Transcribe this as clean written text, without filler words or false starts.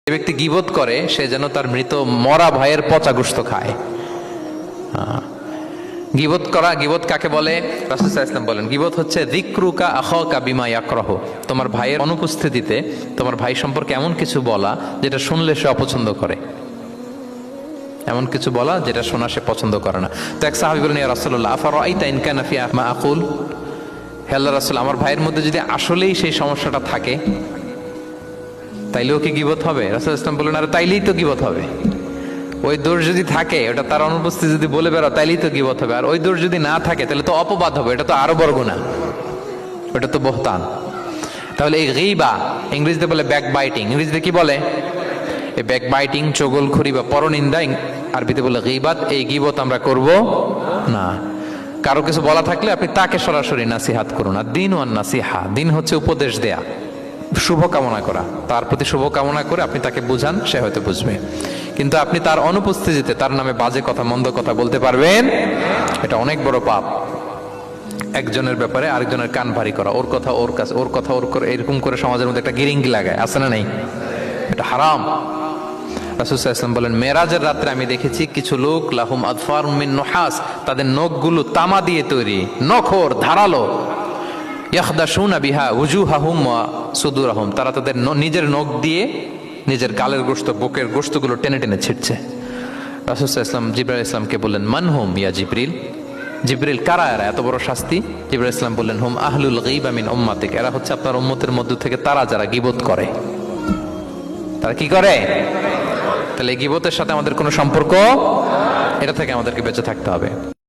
যে ব্যক্তি গীবত করে সে যেন তার মৃত মরা ভাইয়ের পচা গোশত খায়। গীবত করা, গীবত কাকে বলে? রাসূল সাল্লাল্লাহু আলাইহি ওয়াসাল্লাম বলেন, গীবত হচ্ছে যিকরুকা আখাকা বিমা ইয়াকরাহু, তোমার ভাইয়ের অনুপস্থিতিতে তোমার ভাই সম্পর্কে এমন কিছু বলা যেটা শুনলে সে অপছন্দ করে, এমন কিছু বলা যেটা শোনা সে পছন্দ করে না। তো এক সাহাবী বলেন, ইয়া রাসূলুল্লাহ আফারাআইতা ইন কানা ফি মা আকুল, হে আল্লাহর রাসূল, আমার ভাইয়ের মধ্যে যদি আসলেই সেই সমস্যাটা থাকে তাইলেও কি গীবত হবে? রাসূল সাল্লাল্লাহু আলাইহি ওয়াসাল্লাম বললেন, আরে তাইলেই তো গীবত হবে। ওই দোষ যদি থাকে, ওটা তার অনুপস্থিতি যদি বলে বেড়াও তাইলেই তো গীবত হবে। আর ওই দোষ যদি না থাকে তাহলে তো অপবাদ হবে, এটা তো আরো বড় গুনাহ, ওটা তো বহতান। তাহলে এই গীবা ইংরেজিতে বলে ব্যাক বাইটিং। ইংরেজিতে কি বলে? এই ব্যাক বাইটিং, চগলখড়ি বা পরনিন্দা, আরবিতে বলে গীবাত। এই গীবত আমরা করব না। কারো কিছু বলা থাকলে আপনি তাকে সরাসরি নাসিহাত করুন। আর দিন ওয়ান নাসিহা, দিন হচ্ছে উপদেশ দেয়া, শুভ কামনা করা, তার প্রতি শুভ কামনা করে আপনি তাকে বুঝান, সে হয়তো বুঝবে। কিন্তু আপনি তার অনুপস্থিতিতে তার নামে বাজে কথা, মন্দ কথা বলতে পারবেন, এটা অনেক বড় পাপ। একজনের ব্যাপারে আরেকজনের কান ভারী করা, ওর কথা ওর কাছে, ওর কথা ওর করে, এরকম করে সমাজের মধ্যে একটা গিরিঙ্গি লাগায়, আছে না নেই? এটা হারাম। রাসূল সাল্লাল্লাহু আলাইহি ওয়াসাল্লাম বলেন, মেরাজের রাত্রে আমি দেখেছি কিছু লোক লাহুম আযফারুম মিন নুহাস, তাদের নখগুলো তামা দিয়ে তৈরি, নখর ধারালো, ইয়াখদাশুনা বিহা উজুহাহুম ওয়া সুদুরহুম, তারা তাদের নিজের নখ দিয়ে নিজের গালের গোশত, বুকের গোশতগুলো টেনে টেনে ছিঁড়ছে। রাসূল সাল্লাল্লাহু আলাইহি ওয়াসাল্লাম জিবরাইল আলাইহিস সালামকে বললেন, মানহুম ইয়া জিবরিল, জিবরিল কারা এরা, এত বড় শাস্তি? জিবরাইল আলাইহিস সালাম বললেন, হুম আহলুল গীবা মিন উম্মাতিক, এরা হচ্ছে আপনার উম্মতের মধ্য থেকে তারা যারা গীবত করে। তারা কি করে? তাহলে গীবতের সাথে আমাদের কোনো সম্পর্ক, এটা থেকে আমাদেরকে বেঁচে থাকতে হবে।